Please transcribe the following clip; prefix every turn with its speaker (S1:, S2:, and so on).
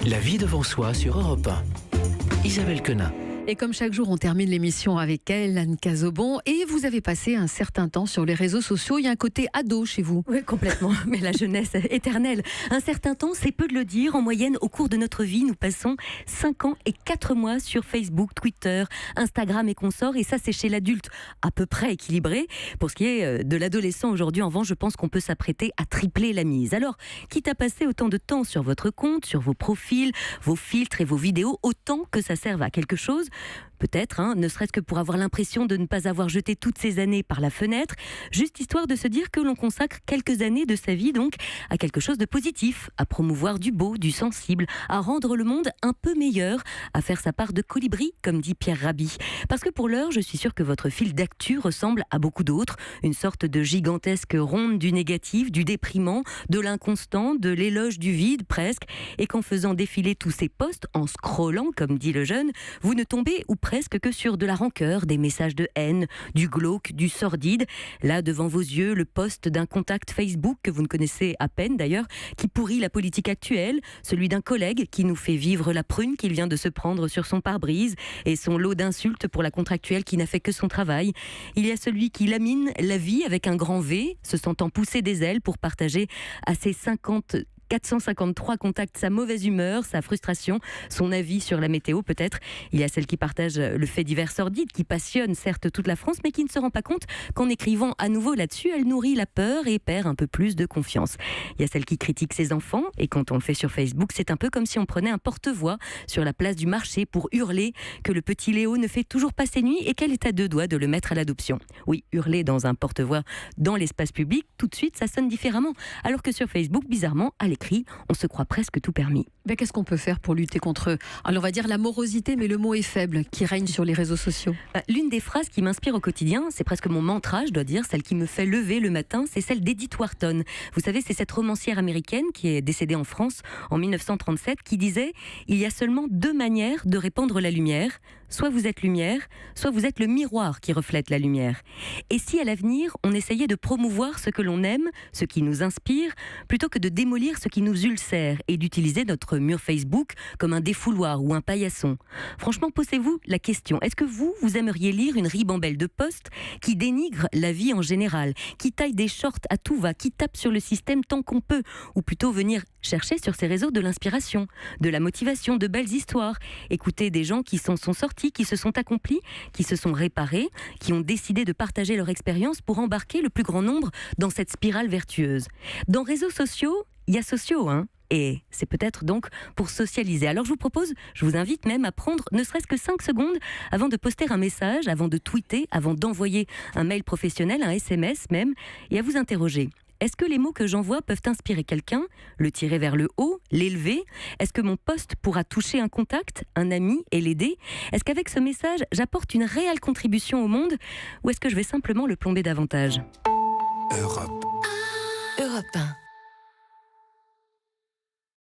S1: La vie devant soi sur Europe 1. Isabelle Quenin.
S2: Et comme chaque jour, on termine l'émission avec elle, Anne Cazobon. Et vous avez passé un certain temps sur les réseaux sociaux. Il y a un côté ado chez vous.
S3: Oui, complètement. Mais la jeunesse éternelle. Un certain temps, c'est peu de le dire. En moyenne, au cours de notre vie, nous passons 5 ans et 4 mois sur Facebook, Twitter, Instagram et consorts. Et ça, c'est chez l'adulte à peu près équilibré. Pour ce qui est de l'adolescent aujourd'hui, en revanche, je pense qu'on peut s'apprêter à tripler la mise. Alors, quitte à passer autant de temps sur votre compte, sur vos profils, vos filtres et vos vidéos, autant que ça serve à quelque chose. Peut-être, ne serait-ce que pour avoir l'impression de ne pas avoir jeté toutes ces années par la fenêtre, juste histoire de se dire que l'on consacre quelques années de sa vie donc à quelque chose de positif, à promouvoir du beau, du sensible, à rendre le monde un peu meilleur, à faire sa part de colibri, comme dit Pierre Rabhi. Parce que pour l'heure, je suis sûre que votre fil d'actu ressemble à beaucoup d'autres, une sorte de gigantesque ronde du négatif, du déprimant, de l'inconstant, de l'éloge du vide presque, et qu'en faisant défiler tous ces posts, en scrollant, comme dit le jeune, vous ne tombez ou presque que sur de la rancœur, des messages de haine, du glauque, du sordide. Là, devant vos yeux, le post d'un contact Facebook que vous ne connaissez à peine d'ailleurs, qui pourrit la politique actuelle, celui d'un collègue qui nous fait vivre la prune qu'il vient de se prendre sur son pare-brise et son lot d'insultes pour la contractuelle qui n'a fait que son travail. Il y a celui qui lamine la vie avec un grand V, se sentant pousser des ailes pour partager à ses 453 contacts sa mauvaise humeur, sa frustration, son avis sur la météo peut-être. Il y a celle qui partage le fait divers sordide, qui passionne certes toute la France, mais qui ne se rend pas compte qu'en écrivant à nouveau là-dessus, elle nourrit la peur et perd un peu plus de confiance. Il y a celle qui critique ses enfants, et quand on le fait sur Facebook, c'est un peu comme si on prenait un porte-voix sur la place du marché pour hurler que le petit Léo ne fait toujours pas ses nuits et qu'elle est à 2 doigts de le mettre à l'adoption. Oui, hurler dans un porte-voix dans l'espace public, tout de suite ça sonne différemment, alors que sur Facebook, bizarrement, à l'écrit, on se croit presque tout permis.
S2: Mais qu'est-ce qu'on peut faire pour lutter contre, alors on va dire la morosité, mais le mot est faible, qui règne sur les réseaux sociaux?
S3: L'une des phrases qui m'inspire au quotidien, c'est presque mon mantra, je dois dire, celle qui me fait lever le matin, c'est celle d'Edith Wharton. Vous savez, c'est cette romancière américaine qui est décédée en France en 1937, qui disait « Il y a seulement 2 manières de répandre la lumière. Soit vous êtes lumière, soit vous êtes le miroir qui reflète la lumière. » Et si à l'avenir, on essayait de promouvoir ce que l'on aime, ce qui nous inspire, plutôt que de démolir ce qui nous ulcère et d'utiliser notre mur Facebook comme un défouloir ou un paillasson. Franchement, posez-vous la question. Est-ce que vous aimeriez lire une ribambelle de posts qui dénigre la vie en général, qui taille des shorts à tout va, qui tape sur le système tant qu'on peut, ou plutôt venir chercher sur ces réseaux de l'inspiration, de la motivation, de belles histoires, écouter des gens qui s'en sont sortis, qui se sont accomplis, qui se sont réparés, qui ont décidé de partager leur expérience pour embarquer le plus grand nombre dans cette spirale vertueuse. Dans réseaux sociaux, il y a sociaux, et c'est peut-être donc pour socialiser. Alors je vous invite même à prendre ne serait-ce que 5 secondes avant de poster un message, avant de tweeter, avant d'envoyer un mail professionnel, un SMS même, et à vous interroger. Est-ce que les mots que j'envoie peuvent inspirer quelqu'un, le tirer vers le haut, l'élever? Est-ce que mon post pourra toucher un contact, un ami et l'aider? Est-ce qu'avec ce message, j'apporte une réelle contribution au monde? Ou est-ce que je vais simplement le plomber davantage?
S1: Europe
S2: 1.